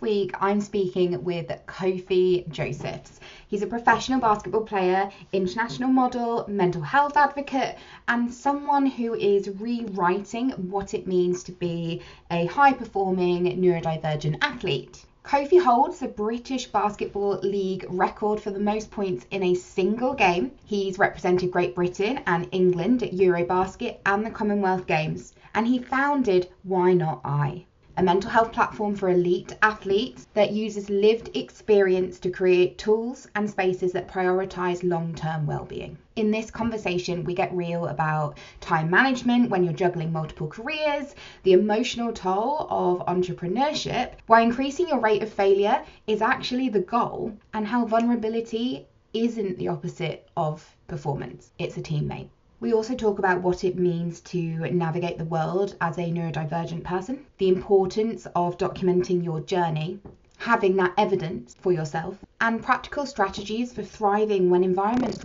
week I'm speaking with Kofi Josephs. He's a professional basketball player, international model, mental health advocate, and someone who is rewriting what it means to be a high-performing neurodivergent athlete. Kofi holds the British Basketball League record for the most points in a single game. He's represented Great Britain and England at EuroBasket and the Commonwealth Games. And he founded Why Not I, a mental health platform for elite athletes that uses lived experience to create tools and spaces that prioritise long-term well-being. In this conversation, we get real about time management when you're juggling multiple careers, the emotional toll of entrepreneurship, why increasing your rate of failure is actually the goal, and how vulnerability isn't the opposite of performance, it's a teammate. We also talk about what it means to navigate the world as a neurodivergent person, the importance of documenting your journey, having that evidence for yourself, and practical strategies for thriving when environments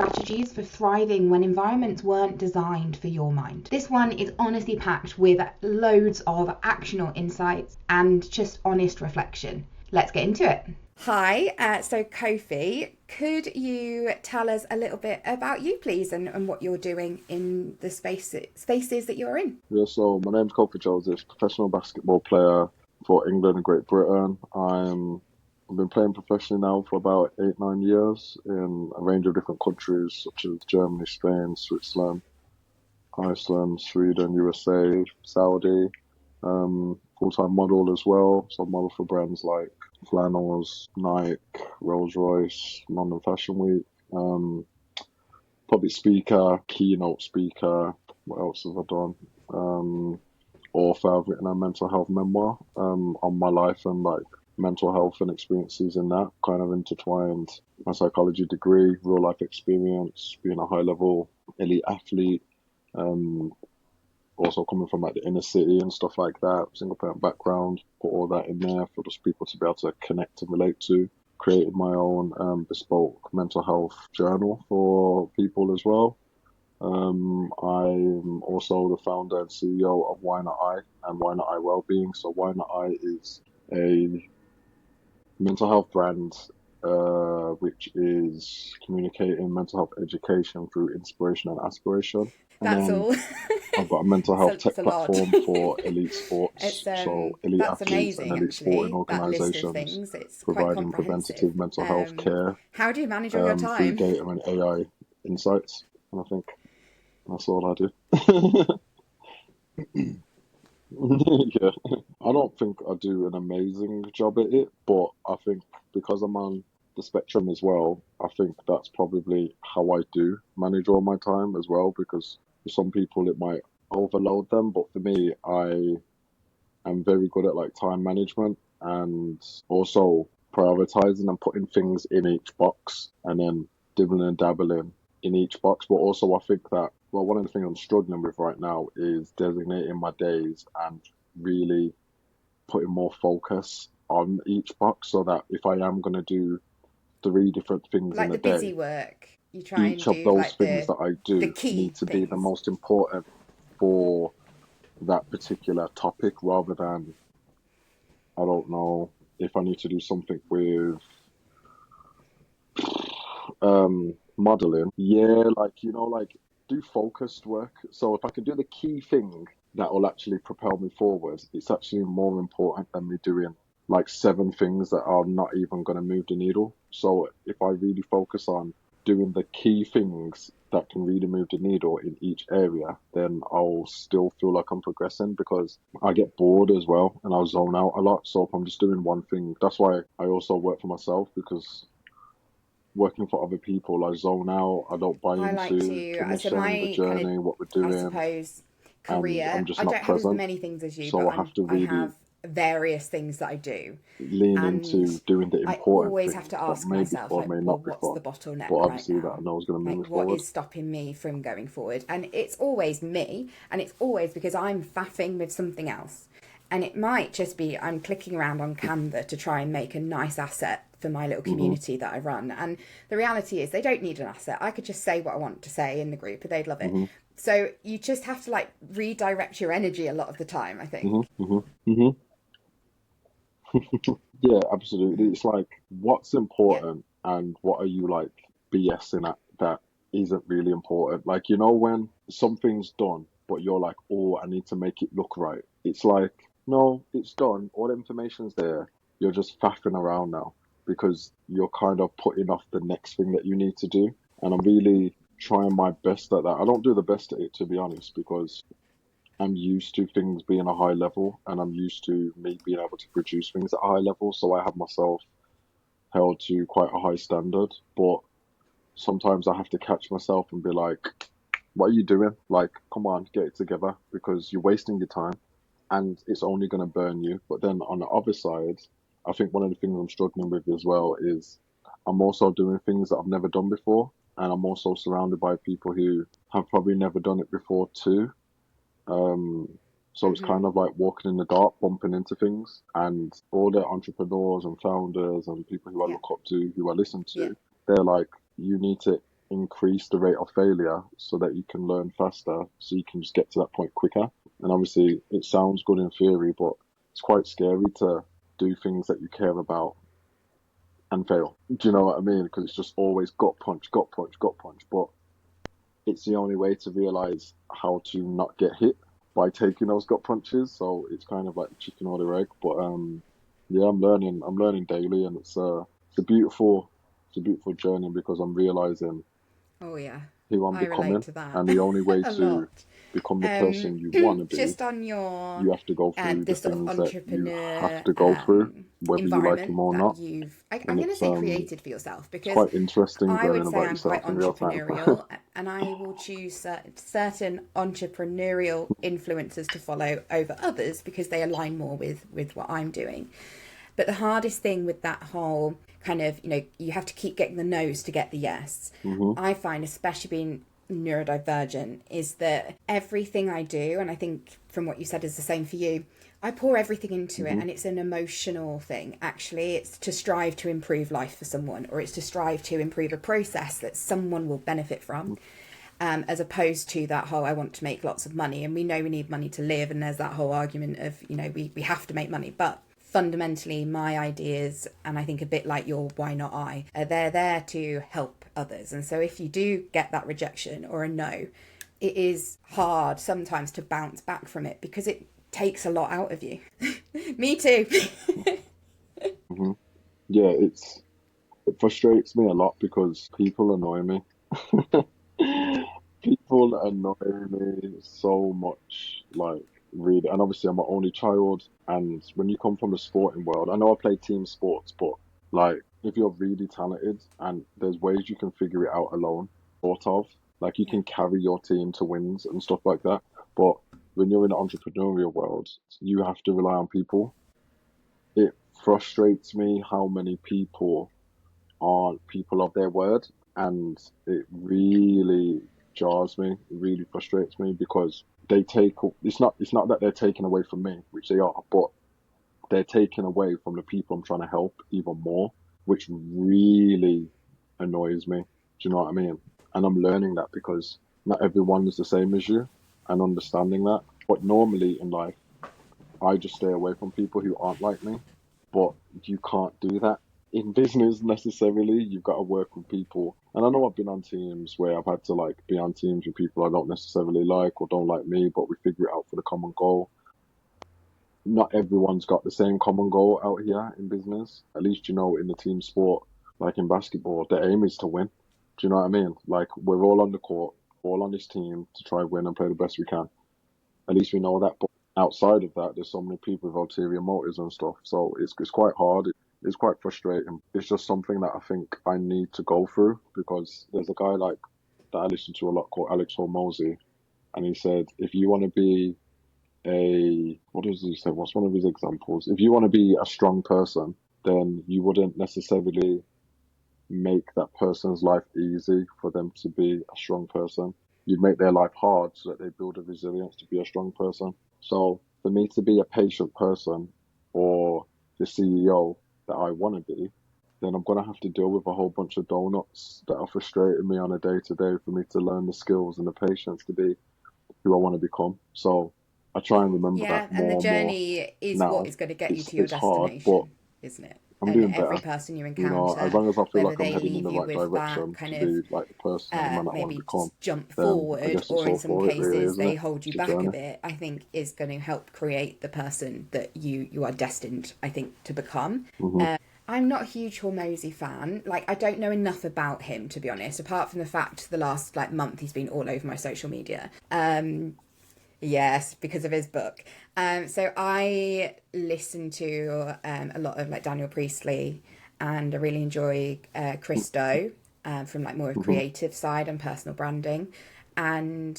weren't designed for your mind. This one is honestly packed with loads of actionable insights and just honest reflection. Let's get into it. Hi, so Kofi, could you tell us a little bit about you, please, and what you're doing in the spaces that you're in? Yeah, so my name's Kofi Josephs, professional basketball player for England and Great Britain. I've been playing professionally now for about 8-9 years in a range of different countries such as Germany, Spain, Switzerland, Iceland, Sweden, USA, Saudi. Full-time model as well, so I model for brands like Flannels, Nike, Rolls-Royce, London Fashion Week, public speaker, keynote speaker. What else have I done? Author. I've written a mental health memoir on my life and like mental health and experiences in that, kind of intertwined my psychology degree, real life experience, being a high level elite athlete, also coming from like the inner city and stuff like that, single parent background, put all that in there for just people to be able to connect and relate to. Created my own bespoke mental health journal for people as well. I'm also the founder and CEO of Why Not I and Why Not I Wellbeing. So Why Not I is a mental health brand which is communicating mental health education through inspiration and aspiration. That's all. I've got a mental health tech platform for elite sports, so elite athletes and elite sporting organisations, providing preventative mental health care. How do you manage all your time? Through data and AI insights, and I think that's all I do. Yeah, I don't think I do an amazing job at it, but I think because I'm on the spectrum as well, I think that's probably how I do manage all my time as well, because for some people it might overload them, but for me, I am very good at like time management and also prioritizing and putting things in each box and then dibbling and dabbling in each box. But also I think that, well, one of the things I'm struggling with right now is designating my days and really putting more focus on each box, so that if I am going to do 3 different things like in a the day, busy work, you try each of those like things that I do need to be the most important for that particular topic, rather than, I don't know, if I need to do something with modeling, like do focused work. So if I can do the key thing that will actually propel me forward, it's actually more important than me doing like 7 things that are not even going to move the needle. So if I really focus on doing the key things that can really move the needle in each area, then I'll still feel like I'm progressing, because I get bored as well and I'll zone out a lot. So if I'm just doing one thing, that's why I also work for myself, because working for other people, I zone out. I don't buy into the journey, what we're doing. I suppose career. I'm just I not don't present. have as many things as you, so but I have to really have various things that I do. Lean into doing the important I always have to ask myself, like, what's the bottleneck but obviously right now? That I know is going to move me forward. What is stopping me from going forward? And it's always me, and it's always because I'm faffing with something else. And it might just be I'm clicking around on Canva to try and make a nice asset for my little community that I run. And the reality is they don't need an asset. I could just say what I want to say in the group and they'd love it. So you just have to like redirect your energy a lot of the time, I think. Yeah, absolutely. Mm. It's like what's Yeah. important and what are you like BSing at that isn't really important. Like, you know, when something's done, but you're like, oh, I need to make it look right. It's like, no, it's done. All the information's there. You're just faffing around now because you're kind of putting off the next thing that you need to do. And I'm really trying my best at that. I don't do the best at it, to be honest, because I'm used to things being a high level and I'm used to me being able to produce things at a high level. So I have myself held to quite a high standard. But sometimes I have to catch myself and be like, what are you doing? Like, come on, get it together because you're wasting your time and it's only going to burn you. But then on the other side, I think one of the things I'm struggling with as well is I'm also doing things that I've never done before. And I'm also surrounded by people who have probably never done it before too. Um, so it's Hmm. kind of like walking in the dark, bumping into things, and all the entrepreneurs and founders and people who I Yeah. look up to, who I listen Yeah. to, they're like, you need to increase the rate of failure so that you can learn faster, so you can just get to that point quicker. And obviously, it sounds good in theory, but it's quite scary to do things that you care about and fail. Do you know what I mean? Because it's just always gut punch, gut punch, gut punch. But it's the only way to realize how to not get hit by taking those gut punches. So it's kind of like the chicken or the egg. But yeah, I'm learning daily, and it's a beautiful journey because I'm realizing Oh yeah, who I'm I relate becoming, to that and the only way a to lot. become the Um, person you want to be, just on your you have to go through the this sort of things that you have entrepreneur to go through, whether you like them environment or that not. you've, And I'm going to say created for yourself, it's because quite interesting I would learning say about I'm quite yourself in real time. entrepreneurial, and I will choose certain entrepreneurial influences to follow over others because they align more with what I'm doing. But the hardest thing with that whole kind of, you have to keep getting the no's to get the yes, Hmm. I find, especially being neurodivergent, is that everything I do, and I think from what you said is the same for you, I pour everything into it, Hmm. and it's an emotional thing. Actually, it's to strive to improve life for someone, or it's to strive to improve a process that someone will benefit from. As opposed to that whole, I want to make lots of money, and we know we need money to live, and there's that whole argument of, we have to make money. But fundamentally, my ideas, and I think a bit like your why not I, they're there to help others. And so if you do get that rejection or a no, it is hard sometimes to bounce back from it because it takes a lot out of you. Me too. Hmm. Yeah, it frustrates me a lot because people annoy me. People annoy me so much, like really. And obviously, I'm an only child. And when you come from the sporting world, I know I play team sports, but like if you're really talented and there's ways you can figure it out alone, sort of, like you Yeah. can carry your team to wins and stuff like that. But when you're in the entrepreneurial world, you have to rely on people. It frustrates me how many people aren't people of their word, and it really jars me, it really frustrates me because they take it's not that they're taking away from me, which they are, but they're taking away from the people I'm trying to help even more, which really annoys me. Do you know what I mean? And I'm learning that because not everyone is the same as you, and understanding that. But normally in life, I just stay away from people who aren't like me. But you can't do that in business necessarily. You've got to work with people. And I know I've been on teams where I've had to like be on teams with people I don't necessarily like or don't like me, but we figure it out for the common goal. Not everyone's got the same common goal out here in business. At least you know in the team sport, like in basketball, the aim is to win. Do you know what I mean? Like we're all on the court, all on this team to try and win and play the best we can. At least we know that. But outside of that, there's so many people with ulterior motives and stuff. So it's quite hard. It's quite frustrating. It's just something that I think I need to go through because there's a guy like that I listen to a lot called Alex Hormozy, and he said if you want to be a what does he say? What's one of his examples? If you want to be a strong person, then you wouldn't necessarily make that person's life easy for them to be a strong person. You'd make their life hard so that they build a resilience to be a strong person. So for me to be a patient person or the CEO that I want to be, then I'm going to have to deal with a whole bunch of donuts that are frustrating me on a day to day for me to learn the skills and the patience to be who I want to become. So I try and remember that Yeah, and the more and more journey is what now. is going to get you to your It's hard, but destination. isn't it? I'm And doing every better. person you You know, as encounter, long as I feel whether like I'm they heading in leave the you right with that direction kind to of be like the person and the man that I want to maybe become, just jump then I forward, guess it's or in all some for it, really, cases isn't they it? hold you It's a back a journey. bit, I think is going to help create the person that you are destined, I think, to become. I'm not a huge Hormozy fan. Like, I don't know enough about him, to be honest, apart from the fact the last like month he's been all over my social media. Yes, because of his book. So I listen to a lot of like Daniel Priestley, and I really enjoy Chris Do, from like more of Mm-hmm. creative side and personal branding. And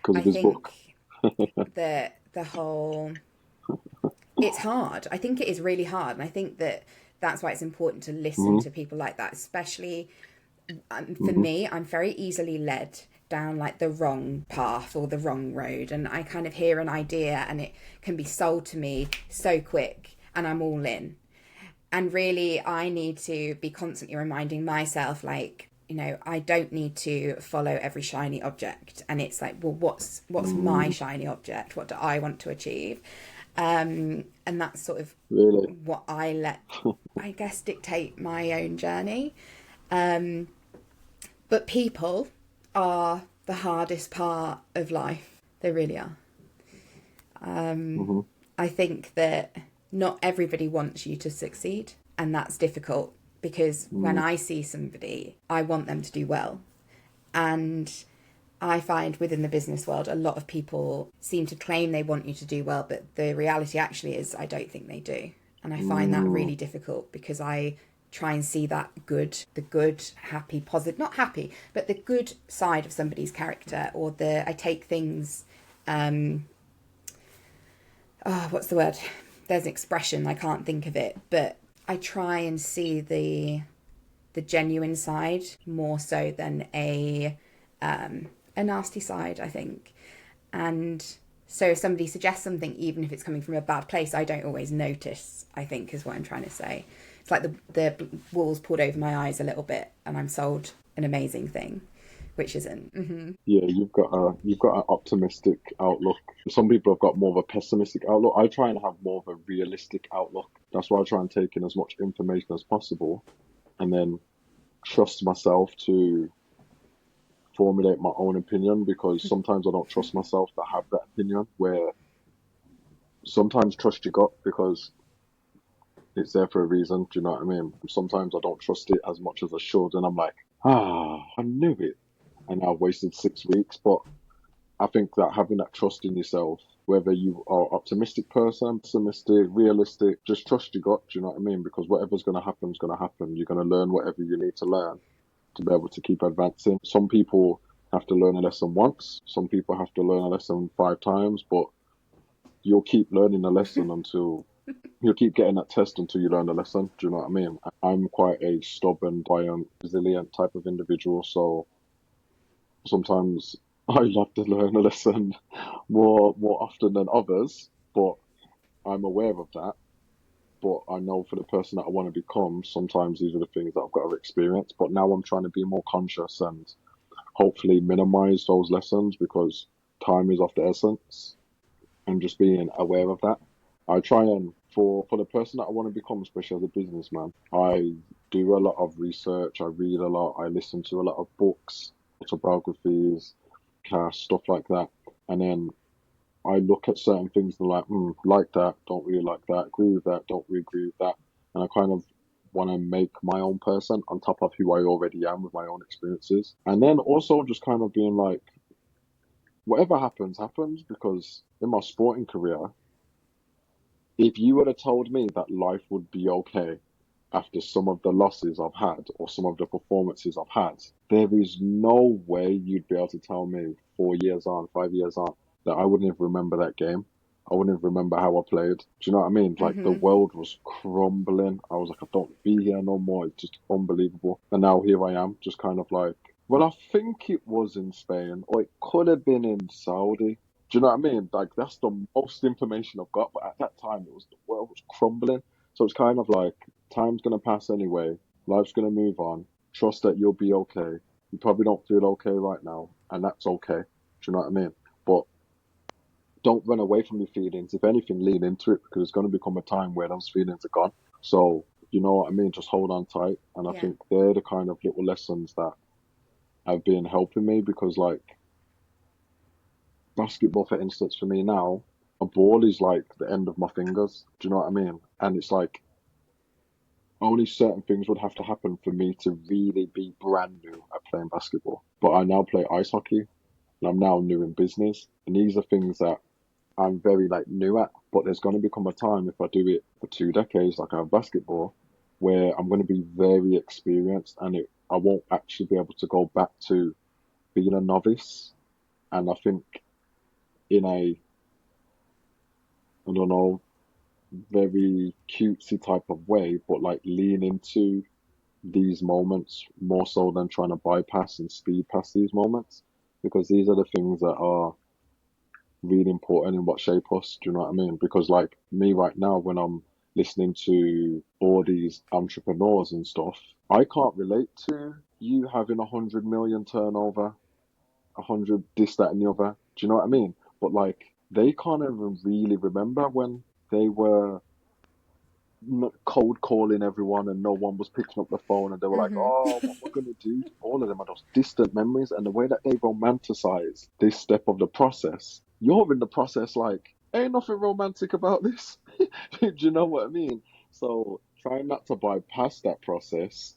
Because I of his book. think that the whole, it's hard. I think it is really hard. And I think that that's why it's important to listen Mm-hmm. to people like that, especially for Mm-hmm. me. I'm very easily led down like the wrong path or the wrong road, and I kind of hear an idea and it can be sold to me so quick and I'm all in. And really I need to be constantly reminding myself, like, you know, I don't need to follow every shiny object. And it's like, well, what's my shiny object? What do I want to achieve? And that's sort of Really? what I let, I guess, dictate my own journey. But people are the hardest part of life. They really are. Mm-hmm. I think that not everybody wants you to succeed, and that's difficult because when I see somebody, I want them to do well. And I find within the business world, a lot of people seem to claim they want you to do well, but the reality actually is I don't think they do. And I find that really difficult because I try and see that the good, happy, positive, not happy, but the good side of somebody's character, or I take things, what's the word? There's an expression, I can't think of it, but I try and see the genuine side more so than a nasty side, I think. And so if somebody suggests something, even if it's coming from a bad place, I don't always notice, I think, is what I'm trying to say. It's like the walls pulled over my eyes a little bit and I'm sold an amazing thing, which isn't. Mm-hmm. Yeah, you've got an optimistic outlook. Some people have got more of a pessimistic outlook. I try and have more of a realistic outlook. That's why I try and take in as much information as possible, and then trust myself to formulate my own opinion, because sometimes I don't trust myself to have that opinion, where sometimes trust your gut because it's there for a reason. Do you know what I mean? Sometimes I don't trust it as much as I should, and I'm like, I knew it, and I've wasted 6 weeks. But I think that having that trust in yourself, whether you are an optimistic person, pessimistic, realistic, just trust your gut. Do you know what I mean? Because whatever's going to happen is going to happen. You're going to learn whatever you need to learn to be able to keep advancing. Some people have to learn a lesson once. Some people have to learn a lesson 5 times, but you'll keep learning the lesson until you'll keep getting that test until you learn the lesson. Do you know what I mean? I'm quite a stubborn, buoyant, resilient type of individual, so sometimes I love to learn a lesson more often than others, but I'm aware of that. But I know for the person that I want to become, sometimes these are the things that I've got to experience. But now I'm trying to be more conscious and hopefully minimize those lessons, because time is of the essence, and just being aware of that. I try and for the person that I want to become, especially as a businessman, I do a lot of research, I read a lot, I listen to a lot of books, autobiographies, cast, stuff like that. And then I look at certain things and like that, don't really like that, agree with that, don't really agree with that. And I kind of want to make my own person on top of who I already am with my own experiences. And then also just kind of being like, whatever happens, happens, because in my sporting career, if you would have told me that life would be okay after some of the losses I've had or some of the performances I've had, there is no way you'd be able to tell me 4 years on, 5 years on, that I wouldn't even remember that game. I wouldn't even remember how I played. Do you know what I mean? Like, the Mm-hmm. world was crumbling. I was like, I don't be here no more. It's just unbelievable. And now here I am, just kind of like, well, I think it was in Spain, or it could have been in Saudi. Do you know what I mean? Like, that's the most information I've got. But at that time, the world was crumbling. So it's kind of like, time's gonna pass anyway. Life's gonna move on. Trust that you'll be okay. You probably don't feel okay right now, and that's okay. Do you know what I mean? But don't run away from your feelings. If anything, lean into it, because it's gonna become a time where those feelings are gone. So, you know what I mean? Just hold on tight. And I Yeah. think they're the kind of little lessons that have been helping me because, like, basketball, for instance, for me now, a ball is like the end of my fingers. Do you know what I mean? And it's like only certain things would have to happen for me to really be brand new at playing basketball. But I now play ice hockey and I'm now new in business. And these are things that I'm very like new at. But there's going to become a time if I do it for 2 decades, like I have basketball, where I'm going to be very experienced and I won't actually be able to go back to being a novice. And I think in a, I don't know, very cutesy type of way, but like lean into these moments more so than trying to bypass and speed past these moments because these are the things that are really important in what shape us. Do you know what I mean? Because like me right now, when I'm listening to all these entrepreneurs and stuff, I can't relate to you having 100 million turnover, 100 this, that, and the other. Do you know what I mean? But like they can't even really remember when they were cold calling everyone and no one was picking up the phone and they were like, Mm-hmm. oh, what we're going to do? All of them are those distant memories. And the way that they romanticize this step of the process, you're in the process like, ain't nothing romantic about this. Do you know what I mean? So trying not to bypass that process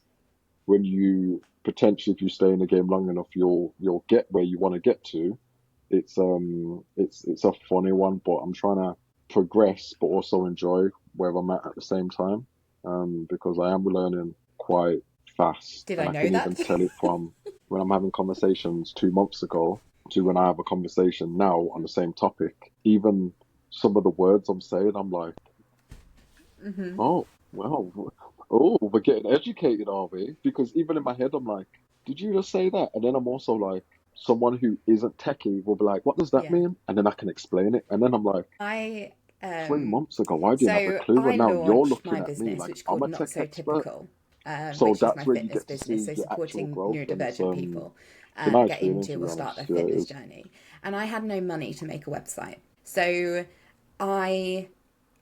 when you potentially, if you stay in the game long enough, you'll get where you want to get to. It's a funny one, but I'm trying to progress, but also enjoy where I'm at the same time. Because I am learning quite fast, Did I and I know can that? even tell it from when I'm having conversations 2 months ago to when I have a conversation now on the same topic. Even some of the words I'm saying, I'm like, Mm-hmm. oh, well, oh, we're getting educated, are we? Because even in my head, I'm like, did you just say that? And then I'm also like, someone who isn't techie will be like, what does that Yeah. mean? And then I can explain it. And then I'm like, I 3 months ago, I didn't have a so clue. I And now you're launched my looking at me business, like which is I'm called a Not tech So expert. Typical, So which is my that's where you fitness get to business. see So your actual supporting growth. And neurodivergent people it's a nice get feeling, into to or be start their honest. Yeah, it fitness is. journey. And I had no money to make a website, so I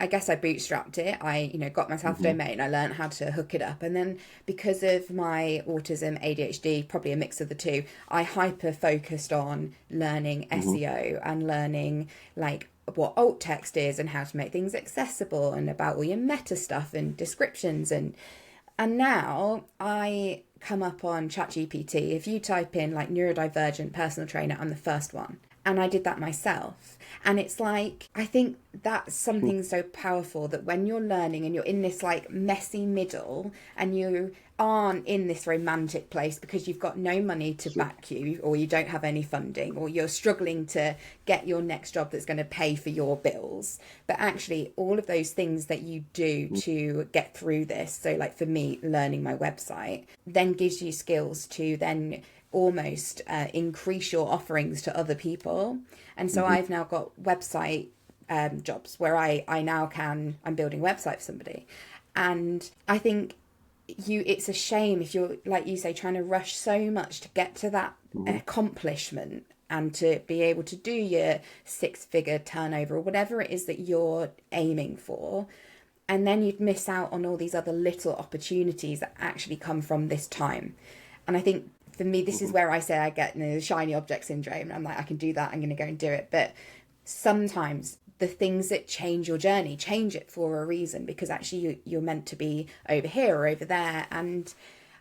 I guess I bootstrapped it. I, got myself a Hmm. domain. I learned how to hook it up. And then because of my autism, ADHD, probably a mix of the two, I hyper focused on learning Hmm. SEO and learning like what alt text is and how to make things accessible and about all your meta stuff and descriptions and now I come up on ChatGPT. If you type in like neurodivergent personal trainer, I'm the first one. And I did that myself. And it's like, I think that's something so powerful that when you're learning and you're in this like messy middle and you aren't in this romantic place because you've got no money to back you or you don't have any funding or you're struggling to get your next job that's going to pay for your bills, but actually all of those things that you do to get through this, so like for me learning my website then gives you skills to then almost increase your offerings to other people. And so Hmm. I've now got website jobs where I'm building a website for somebody. And I think it's a shame if you're, like you say, trying to rush so much to get to that Hmm. accomplishment and to be able to do your 6-figure turnover or whatever it is that you're aiming for. And then you'd miss out on all these other little opportunities that actually come from this time. And I think for me, this is Hmm. where I say I get the shiny object syndrome. And I'm like, I can do that. I'm going to go and do it. But sometimes the things that change your journey change it for a reason because actually you're meant to be over here or over there. And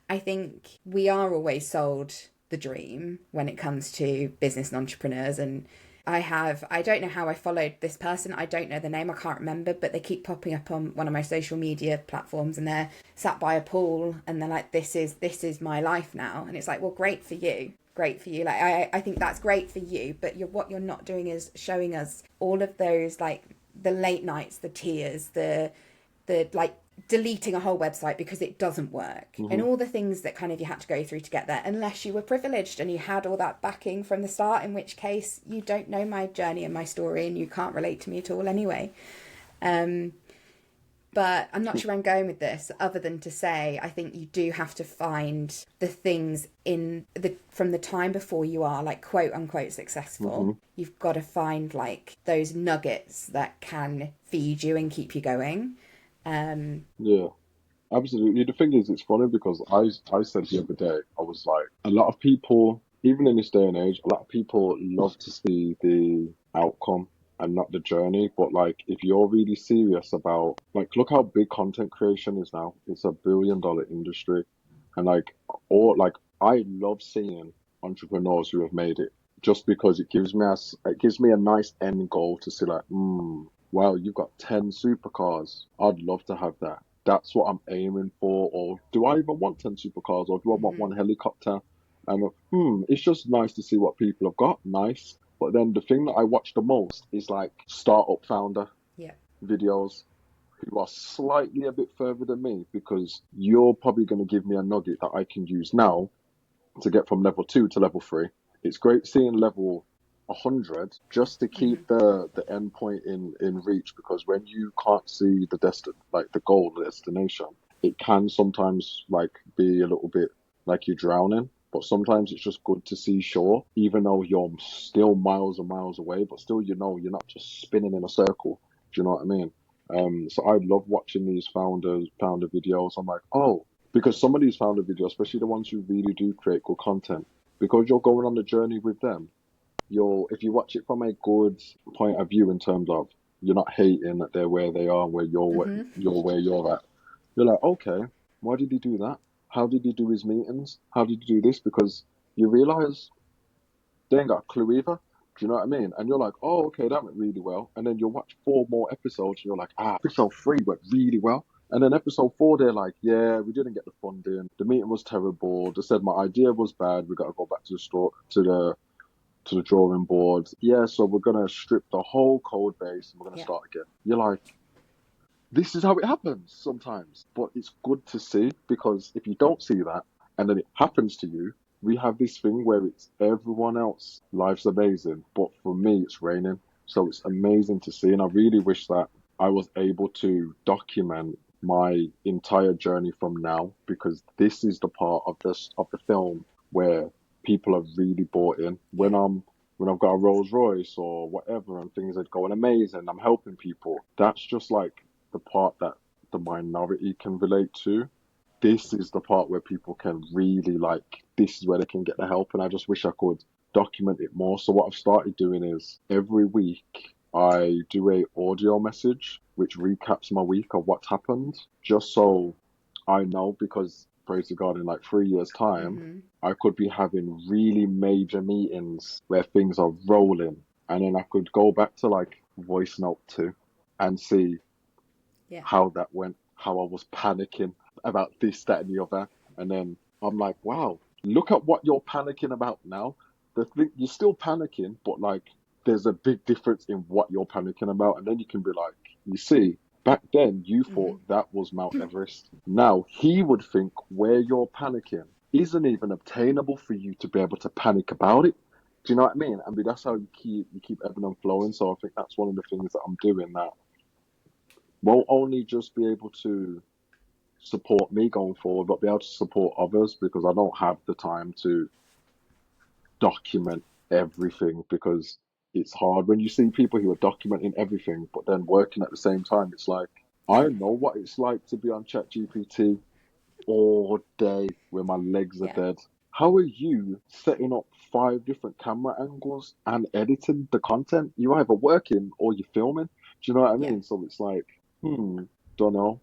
I think we are always sold the dream when it comes to business and entrepreneurs. And I don't know how I followed this person. I don't know the name. I can't remember, but they keep popping up on one of my social media platforms and they're sat by a pool and they're like, this is my life now. And it's like, well, great for you. Great for you. Like, I think that's great for you, but what you're not doing is showing us all of those, like the late nights, the tears, the like deleting a whole website because it doesn't work and Hmm. all the things that kind of you had to go through to get there, unless you were privileged and you had all that backing from the start, in which case you don't know my journey and my story and you can't relate to me at all anyway. But I'm not sure where I'm going with this, other than to say I think you do have to find the things from the time before you are like quote unquote successful. Hmm. You've got to find like those nuggets that can feed you and keep you going. Yeah. Absolutely. The thing is, it's funny because I said the other day, I was like, a lot of people, even in this day and age, a lot of people love to see the outcome and not the journey. But like, if you're really serious about, like, look how big content creation is now. It's $1 billion industry, and like, or like, I love seeing entrepreneurs who have made it, just because it gives me a nice end goal to see like, wow, you've got 10 supercars. I'd love to have that. That's what I'm aiming for. Or do I even want 10 supercars? Or do I want one helicopter? And it's just nice to see what people have got. Nice. But then the thing that I watch the most is like startup founder Yeah. videos who are slightly a bit further than me, because you're probably going to give me a nugget that I can use now to get from level 2 to level 3. It's great seeing level 100 just to keep the end point in reach, because when you can't see the goal, the destination, it can sometimes like be a little bit like you're drowning. But sometimes it's just good to see shore, even though you're still miles and miles away, but still, you're not just spinning in a circle. Do you know what I mean? So I love watching these founder videos. I'm like, oh, because some of these founder videos, especially the ones who really do create good content, because you're going on the journey with them, if you watch it from a good point of view in terms of you're not hating that they're where they are and where you're where you're at, you're like, okay, why did he do that? How did he do his meetings? How did he do this? Because you realize they ain't got a clue either. Do you know what I mean? And you're like, oh, okay, that went really well. And then you'll watch 4 more episodes and you're like, episode 3 went really well. And then episode 4, they're like, yeah, we didn't get the funding. The meeting was terrible. They said my idea was bad. We got to go back to the store, to the drawing board. Yeah, so we're gonna strip the whole code base and we're gonna start again. You're like, this is how it happens sometimes. But it's good to see, because if you don't see that and then it happens to you, we have this thing where it's everyone else, life's amazing, but for me it's raining. So it's amazing to see, and I really wish that I was able to document my entire journey from now, because this is the part of the film where people have really bought in. When I've got a Rolls Royce or whatever and things are going amazing, I'm helping people. That's just like the part that the minority can relate to. This is the part where people can really like, this is where they can get the help. And I just wish I could document it more. So what I've started doing is every week I do a audio message which recaps my week of what's happened, just so I know, because praise to God, in like 3 years' time, I could be having really major meetings where things are rolling. And then I could go back to like voice note 2 and see how that went, how I was panicking about this, that, and the other. And then I'm like, wow, look at what you're panicking about now. You're still panicking, but like there's a big difference in what you're panicking about. And then you can be like, you see, back then you thought that was Mount Everest. Now he would think where you're panicking isn't even obtainable for you to be able to panic about it. Do you know what I mean? I mean, that's how you keep ebbing and flowing. So I think that's one of the things that I'm doing that won't only just be able to support me going forward, but be able to support others, because I don't have the time to document everything, because it's hard when you see people who are documenting everything but then working at the same time. It's like, I know what it's like to be on ChatGPT all day where my legs are dead. How are you setting up 5 different camera angles and editing the content? You're either working or you're filming. Do you know what I mean? So it's like, don't know.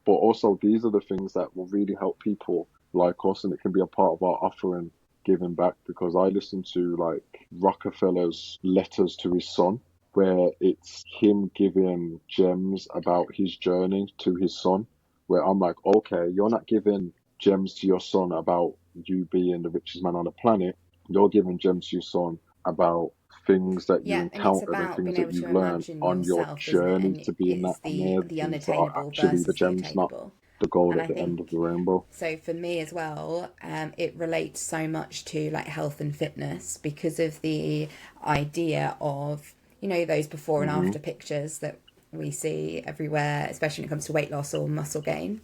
But also these are the things that will really help people like us, and it can be a part of our offering, giving back, because I listen to like Rockefeller's letters to his son, where it's him giving gems about his journey to his son, where I'm like, okay, you're not giving gems to your son about you being the richest man on the planet. You're giving gems to your son about things that you And it's encountered and about things being that able to you've learned imagine on your yourself, isn't it? journey And to being that. it's And they're the the things that are unattainable actually the versus the gems, not attainable. the gold And at I the end of think, the rainbow. so for me as well, it relates so much to like health and fitness, because of the idea of, you know, those before and after pictures that we see everywhere, especially when it comes to weight loss or muscle gain.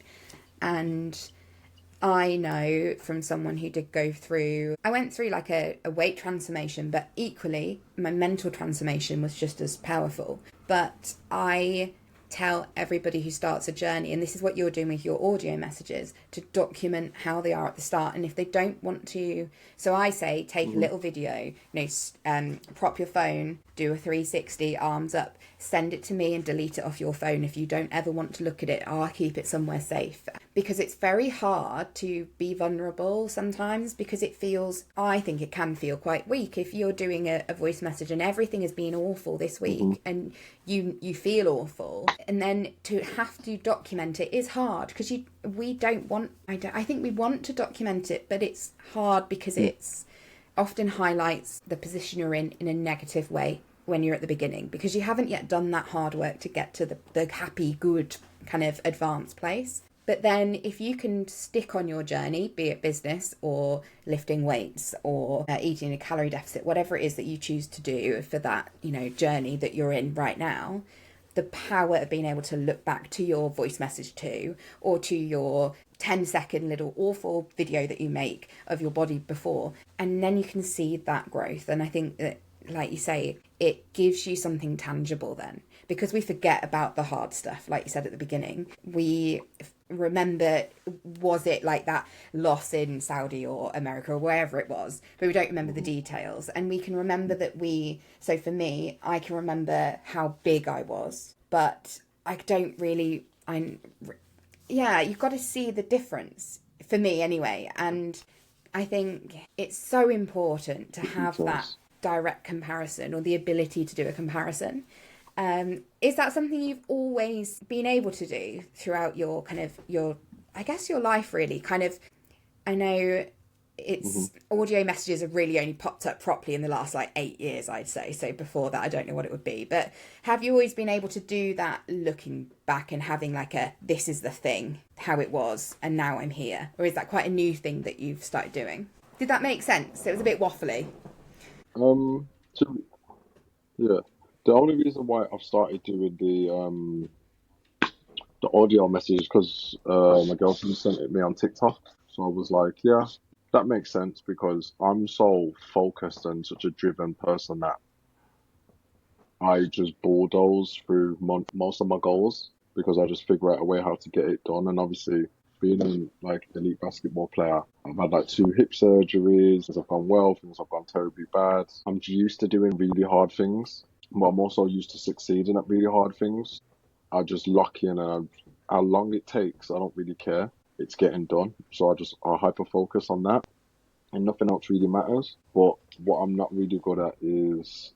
And I know from someone who did go through, I went through like a weight transformation, but equally my mental transformation was just as powerful. But I tell everybody who starts a journey, and this is what you're doing with your audio messages, to document how they are at the start. And if they don't want to, so I say take a little video, prop your phone, do a 360, arms up, send it to me and delete it off your phone if you don't ever want to look at it. I'll keep it somewhere safe, because it's very hard to be vulnerable sometimes, because I think it can feel quite weak if you're doing a voice message and everything has been awful this week and you feel awful, and then to have to document it is hard, because I think we want to document it, but it's hard because it's often highlights the position you're in a negative way when you're at the beginning, because you haven't yet done that hard work to get to the happy, good kind of advanced place. But then if you can stick on your journey, be it business or lifting weights or eating a calorie deficit, whatever it is that you choose to do for that, journey that you're in right now, the power of being able to look back to your voice message too, or to your 10-second little awful video that you make of your body before, and then you can see that growth. And I think that, like you say, it gives you something tangible then, because we forget about the hard stuff, like you said at the beginning. We remember, was it like that loss in Saudi or America or wherever it was, but we don't remember the details. And we can remember so for me, I can remember how big I was, but I don't really, you've got to see the difference, for me anyway. And I think it's so important to have that direct comparison, or the ability to do a comparison. Is that something you've always been able to do throughout your life, really? I know it's audio messages have really only popped up properly in the last 8 years, I'd say. So before that, I don't know what it would be. But have you always been able to do that, looking back and having this is the thing, how it was, and now I'm here? Or is that quite a new thing that you've started doing? Did that make sense? It was a bit waffly. Yeah. The only reason why I've started doing the audio message is because my girlfriend sent it me on TikTok. So I was like, yeah, that makes sense, because I'm so focused and such a driven person that I just bulldoze through most of my goals, because I just figure out a way how to get it done. And obviously, being an elite basketball player, I've had 2 hip surgeries, things have gone well, things have gone terribly bad. I'm used to doing really hard things, but I'm also used to succeeding at really hard things. I just lock in, and how long it takes, I don't really care. It's getting done. So I hyper focus on that, and nothing else really matters. But what I'm not really good at is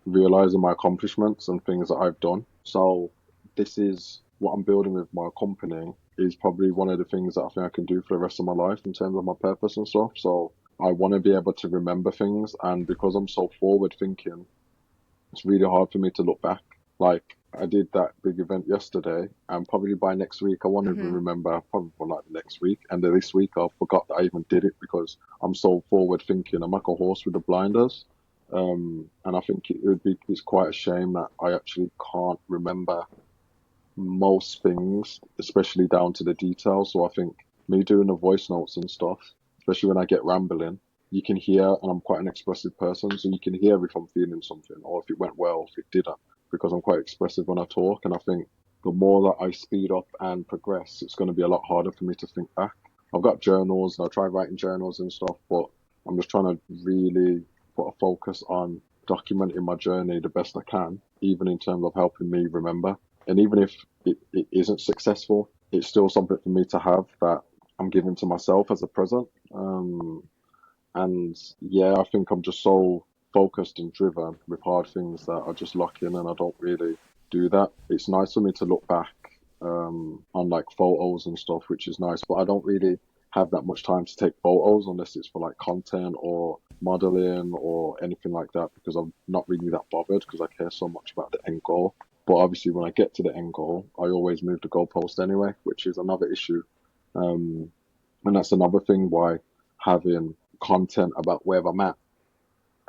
realizing my accomplishments and things that I've done. So this is what I'm building with my company, is probably one of the things that I think I can do for the rest of my life in terms of my purpose and stuff. So I want to be able to remember things, and because I'm so forward thinking, it's really hard for me to look back. I did that big event yesterday, and probably by next week I won't even remember, probably next week. And then this week I forgot that I even did it, because I'm so forward thinking. I'm like a horse with the blinders. And I think it's quite a shame that I actually can't remember most things, especially down to the details. So I think me doing the voice notes and stuff, especially when I get rambling, you can hear, and I'm quite an expressive person, so you can hear if I'm feeling something, or if it went well, if it didn't, because I'm quite expressive when I talk. And I think the more that I speed up and progress, it's going to be a lot harder for me to think back. I've got journals, and I try writing journals and stuff, but I'm just trying to really put a focus on documenting my journey the best I can, even in terms of helping me remember. And even if it isn't successful, it's still something for me to have that I'm giving to myself as a present. And yeah, I think I'm just so focused and driven with hard things that I just lock in, and I don't really do that. It's nice for me to look back on photos and stuff, which is nice, but I don't really have that much time to take photos unless it's for content or modeling or anything like that, because I'm not really that bothered, because I care so much about the end goal. But obviously when I get to the end goal, I always move the goalpost anyway, which is another issue. And that's another thing why having content about where I'm at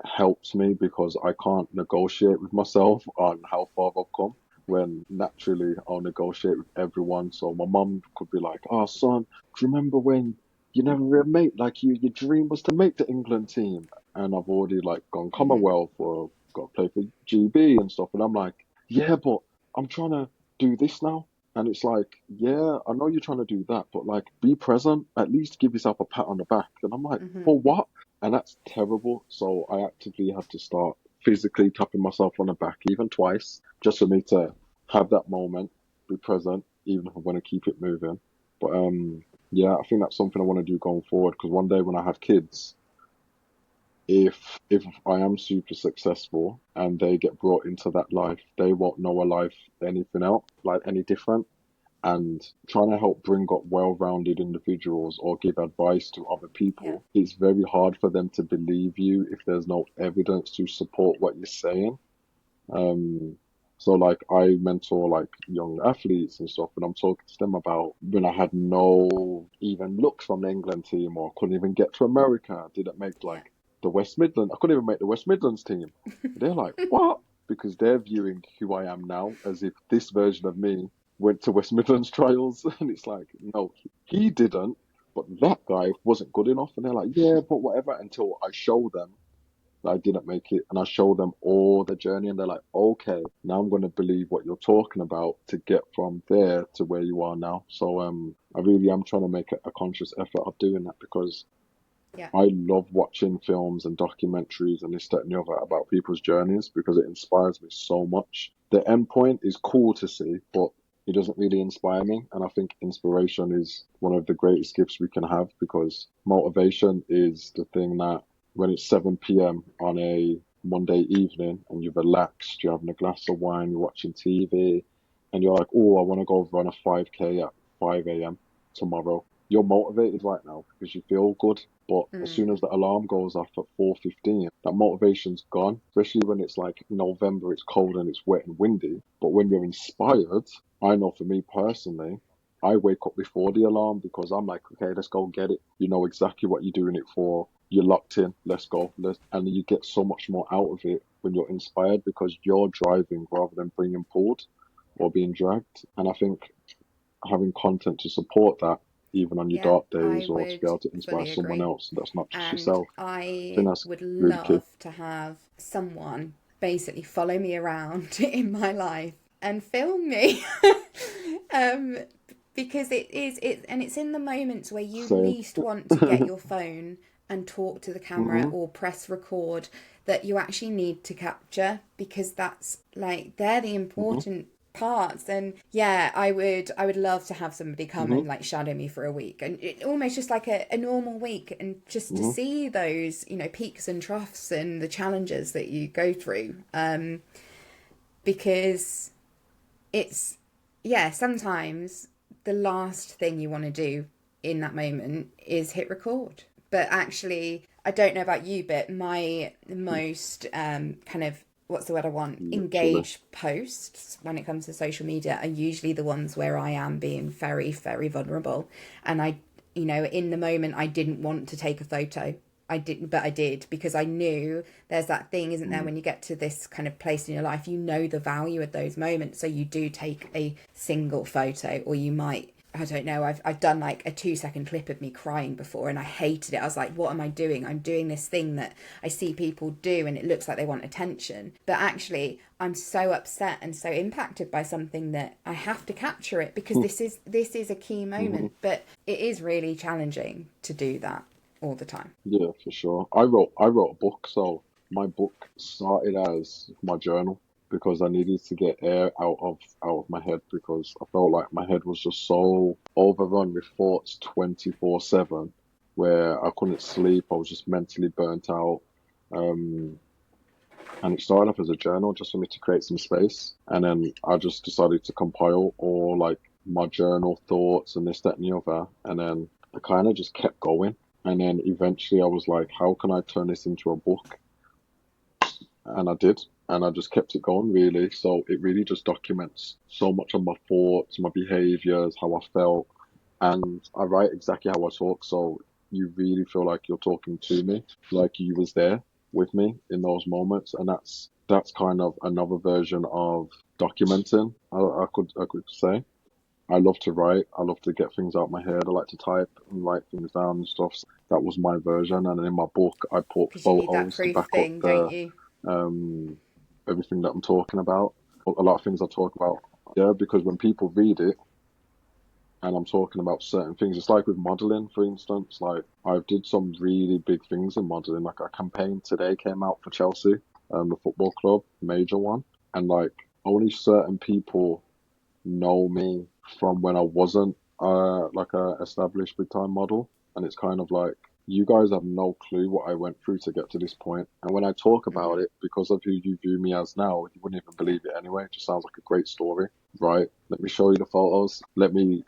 helps me, because I can't negotiate with myself on how far I've come, when naturally I'll negotiate with everyone. So my mum could be like, "Oh son, do you remember when you never really made, your dream was to make the England team?" And I've already gone Commonwealth, or got to play for GB and stuff, and I'm like, yeah, but I'm trying to do this now. And it's like, yeah, I know you're trying to do that, but like, be present, at least give yourself a pat on the back. And I'm like, Hmm. for what? And that's terrible. So I actively had to start physically tapping myself on the back, even twice, just for me to have that moment, be present, even if I'm going to keep it moving. But yeah, I think that's something I want to do going forward because one day when I have kids, if I am super successful and they get brought into that life, they won't know a life anything else, like any different. And trying to help bring up well-rounded individuals or give advice to other Yeah. people, it's very hard for them to believe you if there's no evidence to support what you're saying. Um, so like I mentor like young athletes and stuff, and I'm talking to them about when I had no even looks from the England team or couldn't even get to America, didn't make Yeah. like the West Midland. I couldn't even make the West Midlands team. They're like, what? Because they're viewing who I am now as if this version of me went to West Midlands trials, and it's like, no, he didn't. But that guy wasn't good enough, and they're like, yeah, but whatever. Until I show them that I didn't make it, and I show them all the journey, and they're like, okay, now I'm going to believe what you're talking about to get from there to where you are now. So I really am trying to make a conscious effort of doing that because Yeah. I love watching films and documentaries and this, that, and the other about people's journeys because it inspires me so much. The end point is cool to see, but it doesn't really inspire me. And I think inspiration is one of the greatest gifts we can have because motivation is the thing that when it's 7 p.m. on a Monday evening and you're relaxed, you're having a glass of wine, you're watching TV, and you're like, oh, I want to go run a 5K at 5 a.m. tomorrow. You're motivated right now because you feel good. But as Mm. soon as the alarm goes off at 4:15, that motivation's gone. Especially when it's like November, it's cold and it's wet and windy. But when you're inspired, I know for me personally, I wake up before the alarm because I'm like, okay, let's go get it. You know exactly what you're doing it for. You're locked in. Let's go. And you get so much more out of it when you're inspired because you're driving rather than being pulled or being dragged. And I think having content to support that, even on your Yeah, dark I days, or to be would able to inspire fully someone agree. else that's not just And yourself. I think I that's would really key. love to have someone basically follow me around in my life and film me. um, because it's in the moments where you Same. least want to get your phone and talk to the camera Hmm. or press record that you actually need to capture because that's like they're the Hmm. important parts. And yeah, I would love to have somebody come Hmm. and like shadow me for a week and almost just like a normal week and just to Hmm. see those peaks and troughs and the challenges that you go through, because it's yeah, sometimes the last thing you want to do in that moment is hit record. But actually, I don't know about you, but my most kind of what's the word I want Literally. engaged posts when it comes to social media are usually the ones where I am being very, very vulnerable. And in the moment, I didn't want to take a photo. I didn't, but I did because I knew there's that thing, isn't there, Mm. when you get to this kind of place in your life, you know the value of those moments. So you do take a single photo, or you might, I don't know, I've done like a 2-second clip of me crying before and I hated it. I was like, what am I doing? I'm doing this thing that I see people do and it looks like they want attention. But actually, I'm so upset and so impacted by something that I have to capture it because this is a key Hmm. moment. But it is really challenging to do that all the time. Yeah, for sure. I wrote a book, so my book started as my journal because I needed to get air out of my head because I felt like my head was just so overrun with thoughts 24/7 where I couldn't sleep. I was just mentally burnt out. Um, and it started off as a journal just for me to create some space. And then I just decided to compile all like my journal thoughts and this, that, and the other. And then I kind of just kept going. And then eventually I was like, how can I turn this into a book? And I did. And I just kept it going really. So it really just documents so much of my thoughts, my behaviors, how I felt. And I write exactly how I talk. So you really feel like you're talking to me, like you was there with me in those moments. And that's kind of another version of documenting, I could say. I love to write. I love to get things out my head. I like to type and write things down and stuff. That was my version. And in my book, I put Because you need that photos to proof back up thing, don't the you? um, everything that I'm talking about. a lot of things I talk about. Yeah, because when people read it and I'm talking about certain things, it's like with modeling, for instance. Like I did some really big things in modeling. Like a campaign today came out for Chelsea, the football club, major one, and like only certain people know me from when I wasn't like a established big time model, and it's kind of like you guys have no clue what I went through to get to this point. And when I talk about it, because of who you view me as now, you wouldn't even believe it anyway. It just sounds like a great story, right? Let me show you the photos. Let me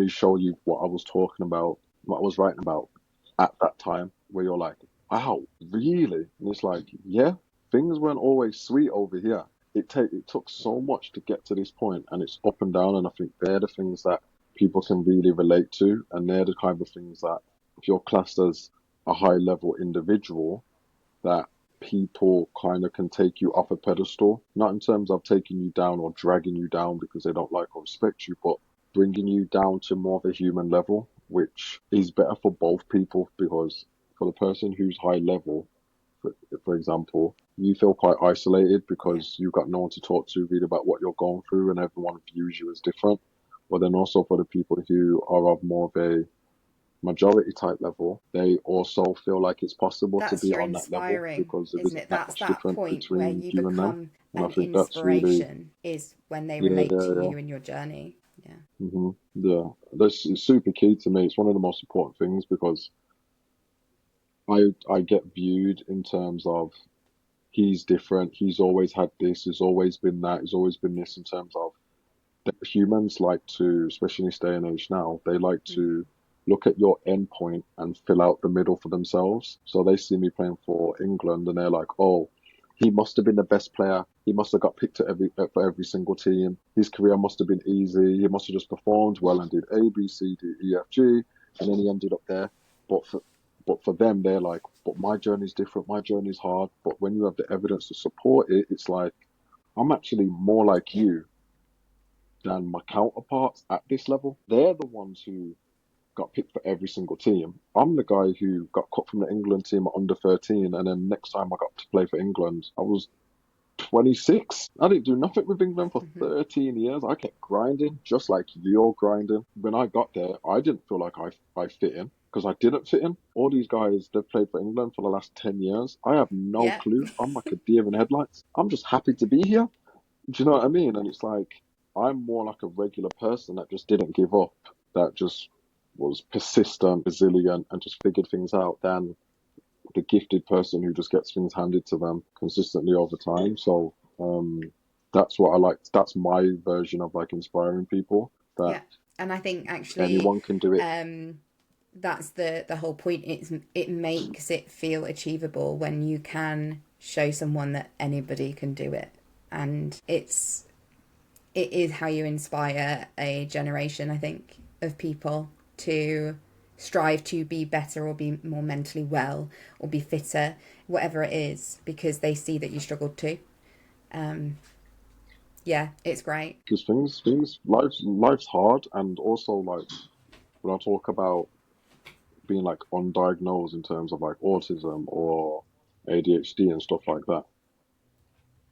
show you what I was talking about, what I was writing about at that time, where you're like, wow, really? And it's like, yeah, things weren't always sweet over here. It took so much to get to this point, and it's up and down. And I think they're the things that people can really relate to, and they're the kind of things that if you're classed as a high level individual, that people kind of can take you off a pedestal, not in terms of taking you down or dragging you down because they don't like or respect you, but bringing you down to more of a human level, which is better for both people, because for the person who's high level, for example, you feel quite isolated because you've got no one to talk to really about what you're going through, and everyone views you as different. But then also for the people who are of more of a majority type level, they also feel like it's possible to That's be your on that level inspiring, because there isn't isn't it? that That's much that difference point where between you you and them. become And I an think that's really, inspiration, is when they yeah, relate to yeah, you in your journey. Yeah. yeah. That's it's super key to me. It's one of the most important things because I get viewed in terms of he's different. He's always had this. He's always been that. He's always been this. In terms of humans like to, especially in this day and age now, they like to look at your end point and fill out the middle for themselves. So they see me playing for England and they're like, oh, he must have been the best player. He must have got picked for every single team. His career must have been easy. He must have just performed well and did A, B, C, D, E, F, G, and then he ended up there. But for them, they're like, but my journey's different. My journey's hard. But when you have the evidence to support it, it's like, I'm actually more like Yeah. you than my counterparts at this level. They're the ones who got picked for every single team. I'm the guy who got cut from the England team at under 13, and then next time I got to play for England, I was 26. I didn't do nothing with England for 13 years. I kept grinding, just like you're grinding. When I got there, I didn't feel like I fit in, because I didn't fit in. All these guys, they've played for England for the last 10 years. I have no Yeah. clue. I'm like a deer in headlights. I'm just happy to be here. Do you know what I mean? And it's like, I'm more like a regular person that just didn't give up, that just was persistent, resilient, and just figured things out, than the gifted person who just gets things handed to them consistently over time. So that's what I like. That's my version of like inspiring people, that Yeah. And I think actually, anyone can do it. that's the whole point. It makes it feel achievable when you can show someone that anybody can do it, and it is how you inspire a generation, I think, of people to strive to be better or be more mentally well or be fitter, whatever it is, because they see that you struggled too. Yeah, it's great. Because life's hard, and also like when I talk about being like undiagnosed in terms of like autism or ADHD and stuff like that,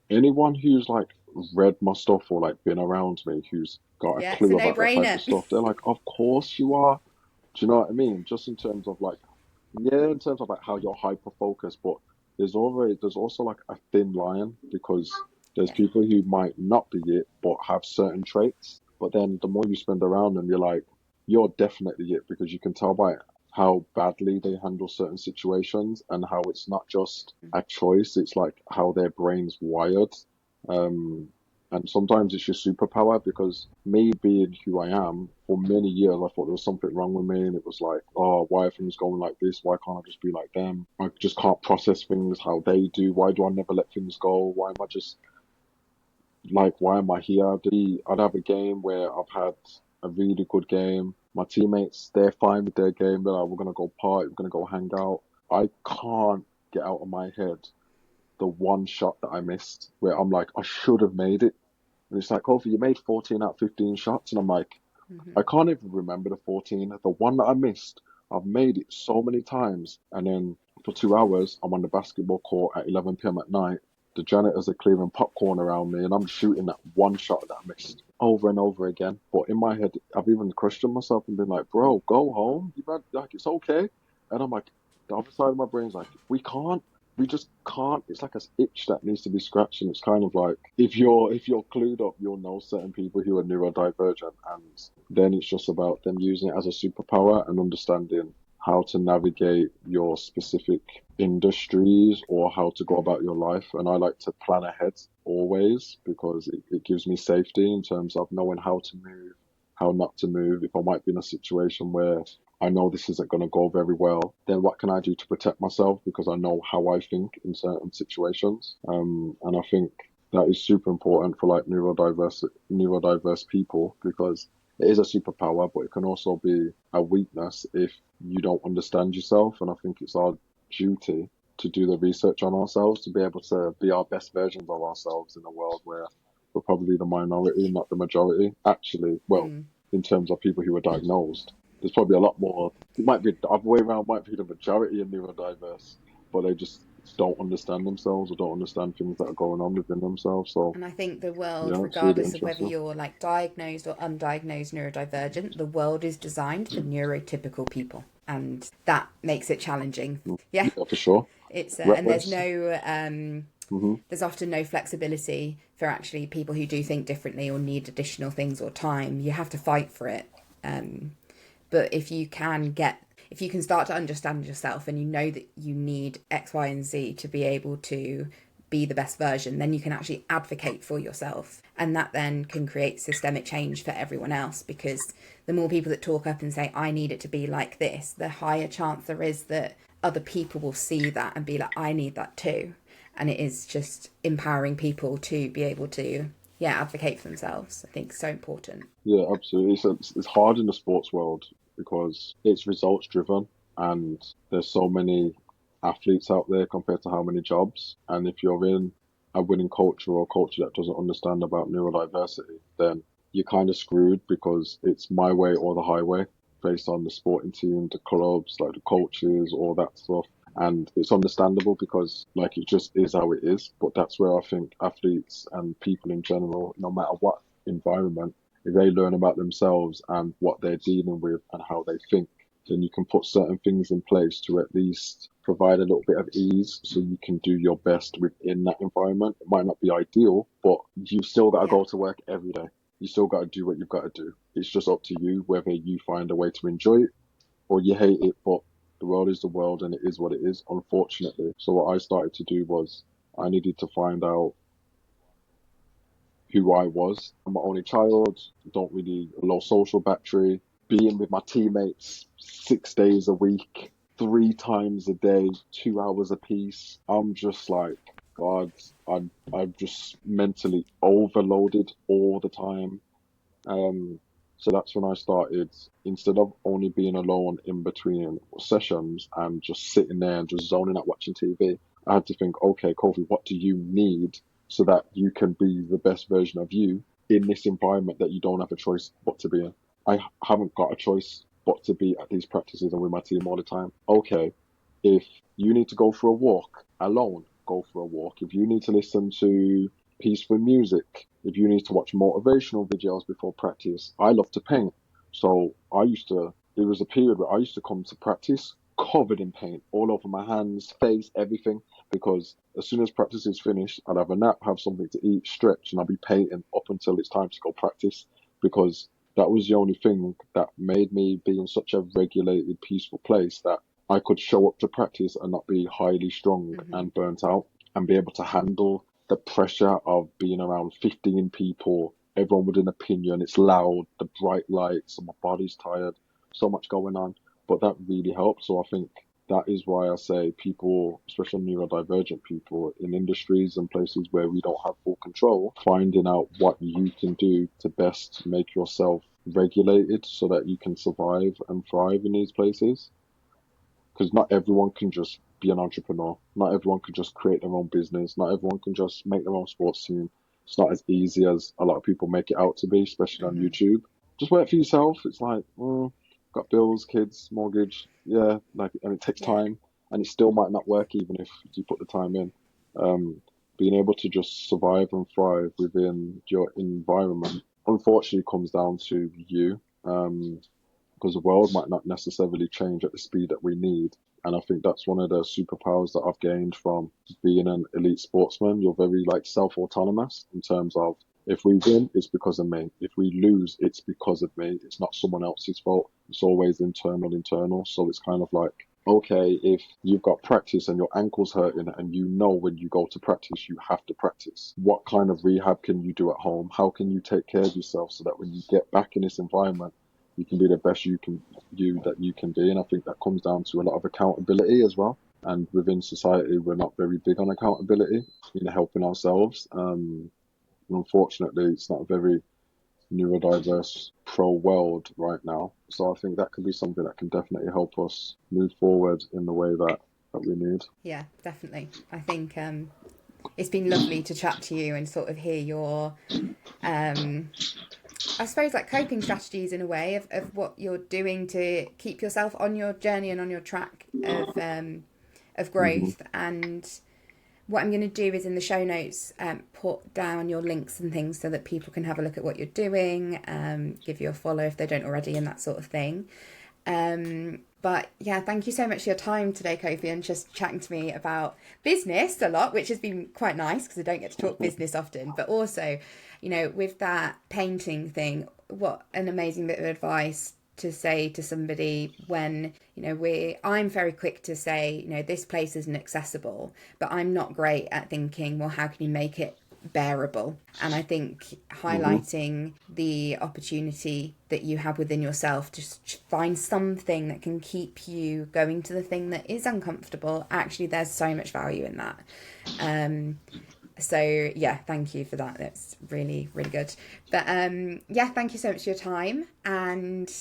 anyone who's like read my stuff or like been around me who's got a Yeah, it's a clue about that type of no-brainer. stuff, they're like, of course you are. Do you know what I mean? Just in terms of like, yeah, in terms of like how you're hyper focused, but there's also like a thin line, because there's Yeah. people who might not be it but have certain traits. But then the more you spend around them, you're like, you're definitely it, because you can tell by how badly they handle certain situations and how it's not just a choice, it's like how their brain's wired. Um, and sometimes it's your superpower, because me being who I am, for many years, I thought there was something wrong with me. And it was like, oh, why are things going like this? Why can't I just be like them? I just can't process things how they do. Why do I never let things go? Why am I just like, why am I here? I'd have a game where I've had a really good game. My teammates, they're fine with their game. They're like, we're going to go party, we're going to go hang out. I can't get out of my head the one shot that I missed, where I'm like, I should have made it. And it's like, Kofi, you made 14 out of 15 shots. And I'm like, I can't even remember the 14. The one that I missed, I've made it so many times. And then for 2 hours, I'm on the basketball court at 11 p.m. at night, the janitors are clearing popcorn around me, and I'm shooting that one shot that I missed over and over again. But in my head, I've even questioned myself and been like, bro, go home. You had, like, it's okay. And I'm like, the other side of my brain's like, we can't. We just can't. It's like an itch that needs to be scratched, and it's kind of like if you're clued up, you'll know certain people who are neurodivergent, and then it's just about them using it as a superpower and understanding how to navigate your specific industries or how to go about your life. And I like to plan ahead always because it gives me safety in terms of knowing how to move, how not to move. If I might be in a situation where I know this isn't going to go very well, then what can I do to protect myself? Because I know how I think in certain situations. And I think that is super important for like neurodiverse people, because it is a superpower, but it can also be a weakness if you don't understand yourself. And I think it's our duty to do the research on ourselves, to be able to be our best versions of ourselves in a world where we're probably the minority, not the majority. Actually, well, in terms of people who are diagnosed, there's probably a lot more. It might be the other way around, might be the majority of neurodiverse, but they just don't understand themselves or don't understand things that are going on within themselves. So, And I think the world, yeah, it's really regardless of whether interesting. you're like diagnosed or undiagnosed neurodivergent, the world is designed for neurotypical people, and that makes it challenging. Yeah, Yeah, for sure. it's Rat and race. there's often no flexibility for actually people who do think differently or need additional things or time. You have to fight for it. But if you can start to understand yourself and you know that you need X, Y, and Z to be able to be the best version, then you can actually advocate for yourself. And that then can create systemic change for everyone else, because the more people that talk up and say, I need it to be like this, the higher chance there is that other people will see that and be like, I need that too. And it is just empowering people to be able to, advocate for themselves. I think so important. Yeah, absolutely. It's hard in the sports world because it's results driven, and there's so many athletes out there compared to how many jobs. And if you're in a winning culture or a culture that doesn't understand about neurodiversity, then you're kind of screwed because it's my way or the highway based on the sporting team, the clubs, like the coaches, all that stuff. And it's understandable because like it just is how it is. But that's where I think athletes and people in general, no matter what environment, if they learn about themselves and what they're dealing with and how they think, then you can put certain things in place to at least provide a little bit of ease so you can do your best within that environment. It might not be ideal, but you still got to Yeah. go to work every day. You still got to do what you've got to do. It's just up to you whether you find a way to enjoy it or you hate it. But the world is the world and it is what it is, unfortunately. So what I started to do was I needed to find out who I was. I'm my only child, don't really low social battery, being with my teammates 6 days a week, 3 times a day, 2 hours a piece. I'm just like, God, I'm just mentally overloaded all the time. So that's when I started, instead of only being alone in between sessions and just sitting there and just zoning out watching TV, I had to think, okay, Kofi, what do you need so that you can be the best version of you in this environment that you don't have a choice but to be in? I haven't got a choice but to be at these practices and with my team all the time. Okay, if you need to go for a walk alone, go for a walk. If you need to listen to peaceful music, if you need to watch motivational videos before practice, I love to paint. So there was a period where I used to come to practice covered in paint all over my hands, face, everything, because as soon as practice is finished, I'd have a nap, have something to eat, stretch, and I'll be painting up until it's time to go practice, because that was the only thing that made me be in such a regulated, peaceful place that I could show up to practice and not be highly strung and burnt out, and be able to handle the pressure of being around 15 people, everyone with an opinion. It's loud, the bright lights, and my body's tired, so much going on. But that really helped. So I think that is why I say people, especially neurodivergent people in industries and places where we don't have full control, finding out what you can do to best make yourself regulated so that you can survive and thrive in these places. Because not everyone can just be an entrepreneur. Not everyone can just create their own business. Not everyone can just make their own sports team. It's not as easy as a lot of people make it out to be, especially on YouTube. Just work for yourself. It's like, got bills, kids, mortgage, yeah, like, and it takes Yeah. time, and it still might not work even if you put the time in, being able to just survive and thrive within your environment, unfortunately, comes down to you. Because the world might not necessarily change at the speed that we need. And I think that's one of the superpowers that I've gained from being an elite sportsman. You're very like self-autonomous in terms of, if we win, it's because of me. If we lose, it's because of me. It's not someone else's fault. It's always internal. So it's kind of like, okay, if you've got practice and your ankle's hurting and you know when you go to practice, you have to practice. What kind of rehab can you do at home? How can you take care of yourself so that when you get back in this environment, you can be the best you that you can be? And I think that comes down to a lot of accountability as well. And within society, we're not very big on accountability, helping ourselves. Unfortunately, it's not a very neurodiverse pro world right now. So I think that could be something that can definitely help us move forward in the way that we need. Yeah, definitely. I think it's been lovely to chat to you and sort of hear your I suppose like coping strategies in a way of what you're doing to keep yourself on your journey and on your track of growth. And what I'm going to do is in the show notes put down your links and things so that people can have a look at what you're doing, give you a follow if they don't already, and that sort of thing. But yeah, thank you so much for your time today, Kofi, and just chatting to me about business a lot, which has been quite nice because I don't get to talk business often. But also, with that painting thing, what an amazing bit of advice to say to somebody when, I'm very quick to say, this place isn't accessible, but I'm not great at thinking, well, how can you make it bearable? And I think highlighting the opportunity that you have within yourself, just find something that can keep you going to the thing that is uncomfortable. Actually, there's so much value in that. So yeah, thank you for that. That's really, really good. But yeah, thank you so much for your time, and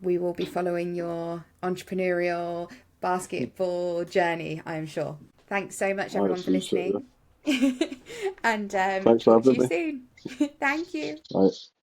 we will be following your entrepreneurial basketball journey, I'm sure. Thanks so much, everyone, for listening. And thanks for talk to having you me. soon. Thank you. Bye.